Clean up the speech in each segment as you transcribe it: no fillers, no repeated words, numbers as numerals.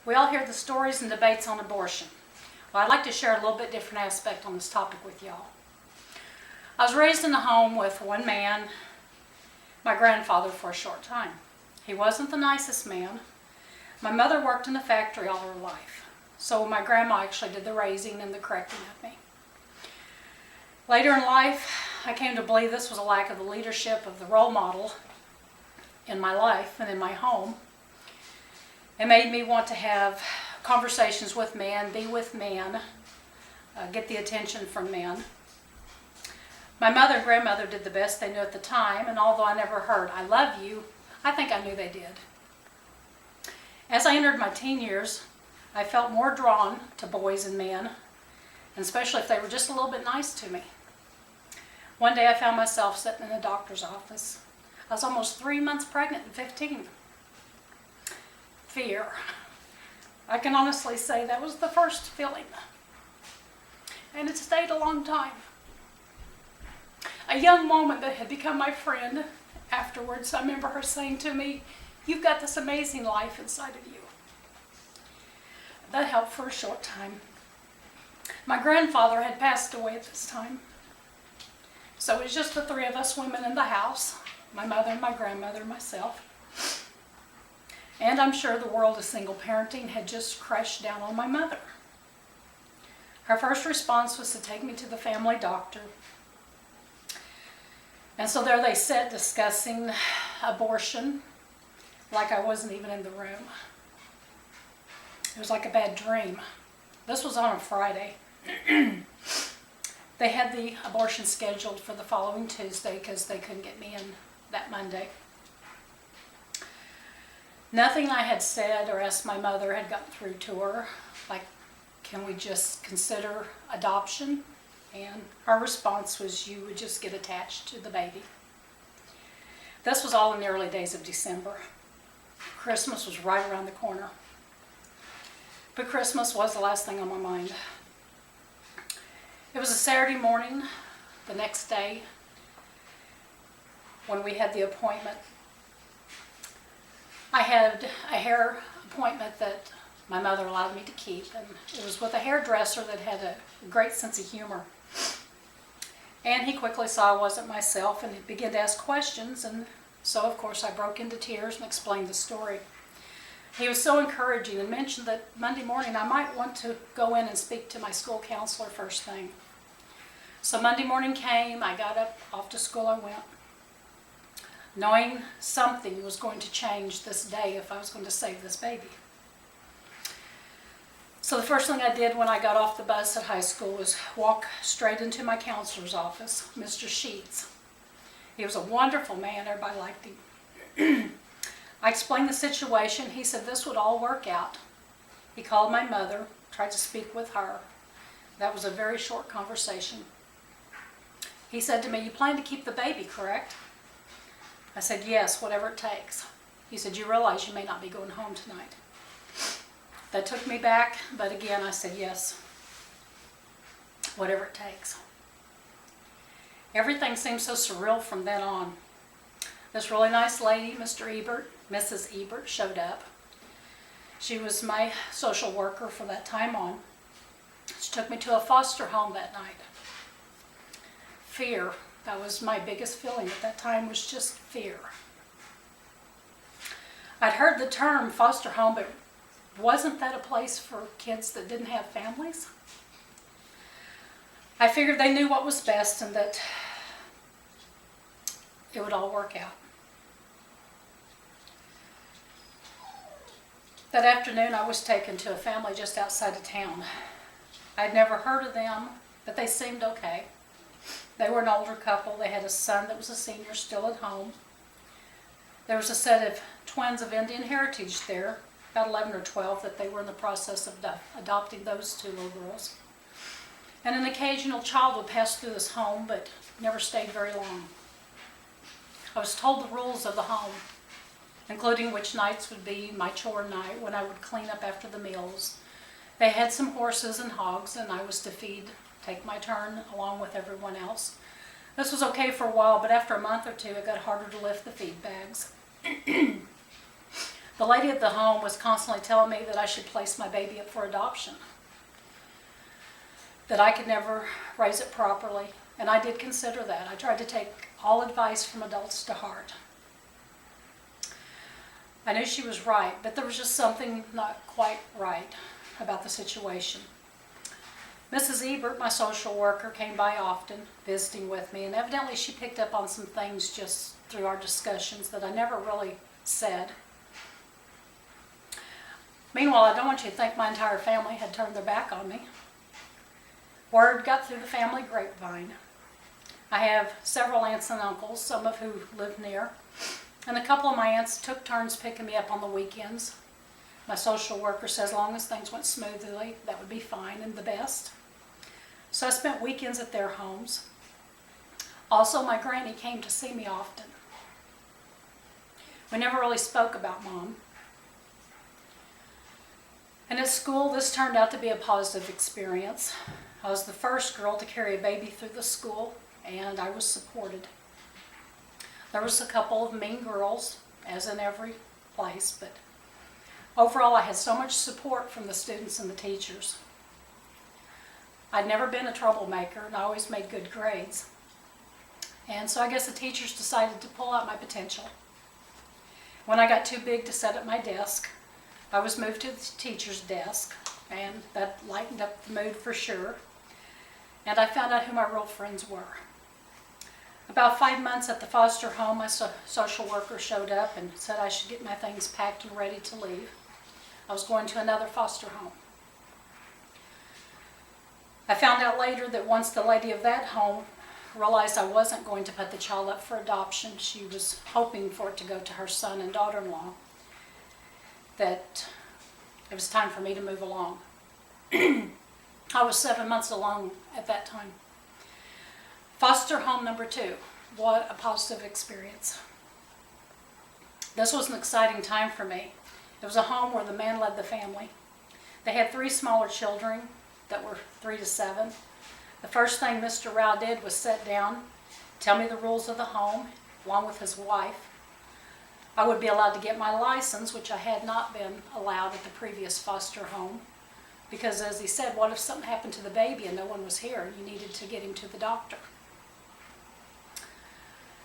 We all hear the stories and debates on abortion. Well, I'd like to share a little bit different aspect on this topic with y'all. I was raised in a home with one man, my grandfather, for a short time. He wasn't the nicest man. My mother worked in a factory all her life, so my grandma actually did the raising and the correcting of me. Later in life, I came to believe this was a lack of the leadership of the role model in my life and in my home. It made me want to have conversations with men, be with men, get the attention from men. My mother and grandmother did the best they knew at the time, and although I never heard, "I love you," I think I knew they did. As I entered my teen years, I felt more drawn to boys and men, and especially if they were just a little bit nice to me. One day I found myself sitting in a doctor's office. I was almost 3 months pregnant at 15. Fear. I can honestly say that was the first feeling. And it stayed a long time. A young woman that had become my friend afterwards, I remember her saying to me, "You've got this amazing life inside of you." That helped for a short time. My grandfather had passed away at this time. So it was just the three of us women in the house, my mother and my grandmother and myself. And I'm sure the world of single parenting had just crashed down on my mother. Her first response was to take me to the family doctor. And so there they sat discussing abortion like I wasn't even in the room. It was like a bad dream. This was on a Friday. They had the abortion scheduled for the following Tuesday because they couldn't get me in that Monday. Nothing I had said or asked my mother had gotten through to her, like, "Can we just consider adoption?" And her response was, "You would just get attached to the baby." This was all in the early days of December. Christmas was right around the corner. But Christmas was the last thing on my mind. It was a Saturday morning, the next day, when we had the appointment. I had a hair appointment that my mother allowed me to keep, and it was with a hairdresser that had a great sense of humor. And he quickly saw I wasn't myself and he began to ask questions, and so of course I broke into tears and explained the story. He was so encouraging and mentioned that Monday morning I might want to go in and speak to my school counselor first thing. So Monday morning came, I got up, off to school I went, knowing something was going to change this day if I was going to save this baby. So the first thing I did when I got off the bus at high school was walk straight into my counselor's office, Mr. Sheets. He was a wonderful man, everybody liked him. I explained the situation. He said this would all work out. He called my mother, tried to speak with her. That was a very short conversation. He said to me, "You plan to keep the baby, correct?" I said, "Yes, whatever it takes." He said, "You realize you may not be going home tonight." That took me back, but again I said, "Yes, whatever it takes." Everything seemed so surreal from then on. This really nice lady, Mrs. Ebert, showed up. She was my social worker for that time on. She took me to a foster home that night. Fear, that was my biggest feeling at that time, was just fear. I'd heard the term foster home, but wasn't that a place for kids that didn't have families? I figured they knew what was best and that it would all work out. That afternoon I was taken to a family just outside of town. I'd never heard of them, but they seemed okay. They were an older couple. They had a son that was a senior still at home. There was a set of twins of Indian heritage there, about 11 or 12, that they were in the process of adopting those two little girls. And an occasional child would pass through this home, but never stayed very long. I was told the rules of the home, including which nights would be my chore night when I would clean up after the meals. They had some horses and hogs, and I was to take my turn along with everyone else. This was okay for a while, but after a month or two, it got harder to lift the feed bags. The lady at the home was constantly telling me that I should place my baby up for adoption, that I could never raise it properly, and I did consider that. I tried to take all advice from adults to heart. I knew she was right, but there was just something not quite right about the situation. Mrs. Ebert, my social worker, came by often, visiting with me, and evidently she picked up on some things just through our discussions that I never really said. Meanwhile, I don't want you to think my entire family had turned their back on me. Word got through the family grapevine. I have several aunts and uncles, some of who live near, and a couple of my aunts took turns picking me up on the weekends. My social worker says as long as things went smoothly, that would be fine and the best. So I spent weekends at their homes. Also, my granny came to see me often. We never really spoke about Mom. And at school, this turned out to be a positive experience. I was the first girl to carry a baby through the school, and I was supported. There was a couple of mean girls, as in every place, but overall I had so much support from the students and the teachers. I'd never been a troublemaker, and I always made good grades. And so I guess the teachers decided to pull out my potential. When I got too big to sit at my desk, I was moved to the teacher's desk, and that lightened up the mood for sure. And I found out who my real friends were. About 5 months at the foster home, my social worker showed up and said I should get my things packed and ready to leave. I was going to another foster home. I found out later that once the lady of that home realized I wasn't going to put the child up for adoption, she was hoping for it to go to her son and daughter-in-law, that it was time for me to move along. I was 7 months alone at that time. Foster home number 2. What a positive experience. This was an exciting time for me. It was a home where the man led the family. They had 3 smaller children that were 3 to 7. The first thing Mr. Rao did was sit down, tell me the rules of the home, along with his wife. I would be allowed to get my license, which I had not been allowed at the previous foster home, because as he said, what if something happened to the baby and no one was here? You needed to get him to the doctor.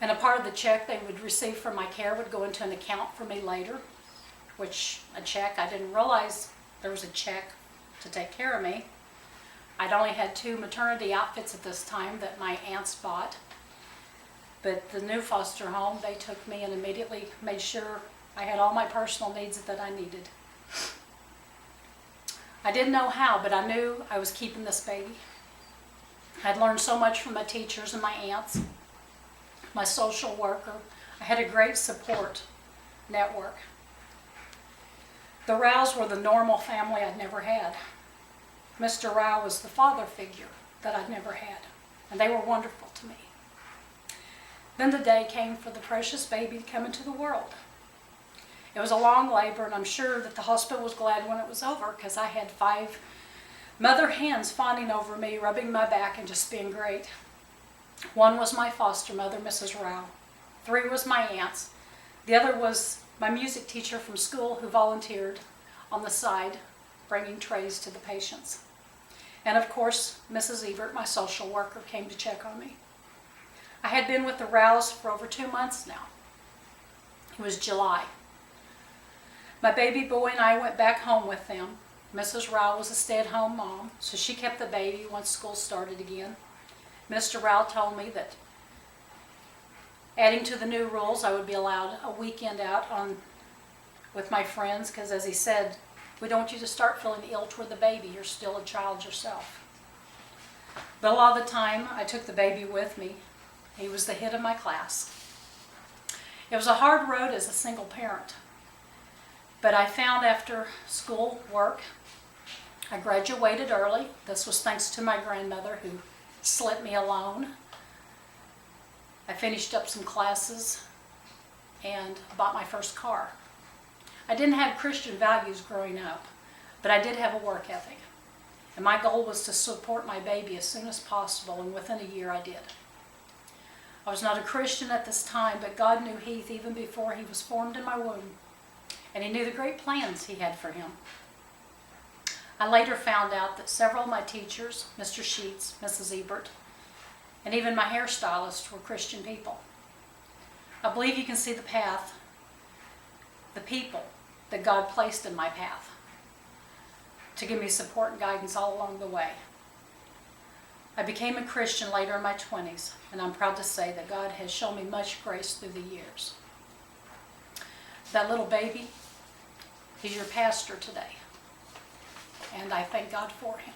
And a part of the check they would receive from my care would go into an account for me later, which a check, I didn't realize there was a check to take care of me. I'd only had 2 maternity outfits at this time that my aunts bought. But the new foster home, they took me and immediately made sure I had all my personal needs that I needed. I didn't know how, but I knew I was keeping this baby. I'd learned so much from my teachers and my aunts, my social worker. I had a great support network. The Rows were the normal family I'd never had. Mr. Rao was the father figure that I'd never had, and they were wonderful to me. Then the day came for the precious baby to come into the world. It was a long labor, and I'm sure that the hospital was glad when it was over, because I had 5 mother hands fawning over me, rubbing my back, and just being great. 1 was my foster mother, Mrs. Rao. 3 was my aunts. The other was my music teacher from school who volunteered on the side, bringing trays to the patients. And of course, Mrs. Ebert, my social worker, came to check on me. I had been with the Rows for over 2 months now. It was July. My baby boy and I went back home with them. Mrs. Rao was a stay-at-home mom, so she kept the baby once school started again. Mr. Rao told me that adding to the new rules, I would be allowed a weekend out with my friends, because as he said, we don't want you to start feeling ill toward the baby. You're still a child yourself. But a lot of the time, I took the baby with me. He was the hit of my class. It was a hard road as a single parent. But I found after school work, I graduated early. This was thanks to my grandmother who slit me alone. I finished up some classes and bought my first car. I didn't have Christian values growing up, but I did have a work ethic. And my goal was to support my baby as soon as possible, and within a year I did. I was not a Christian at this time, but God knew Heath even before he was formed in my womb. and He knew the great plans He had for him. I later found out that several of my teachers, Mr. Sheets, Mrs. Ebert, and even my hairstylist were Christian people. I believe you can see the path, the people that God placed in my path to give me support and guidance all along the way. I became a Christian later in my 20s, and I'm proud to say that God has shown me much grace through the years. That little baby, he's your pastor today, and I thank God for him.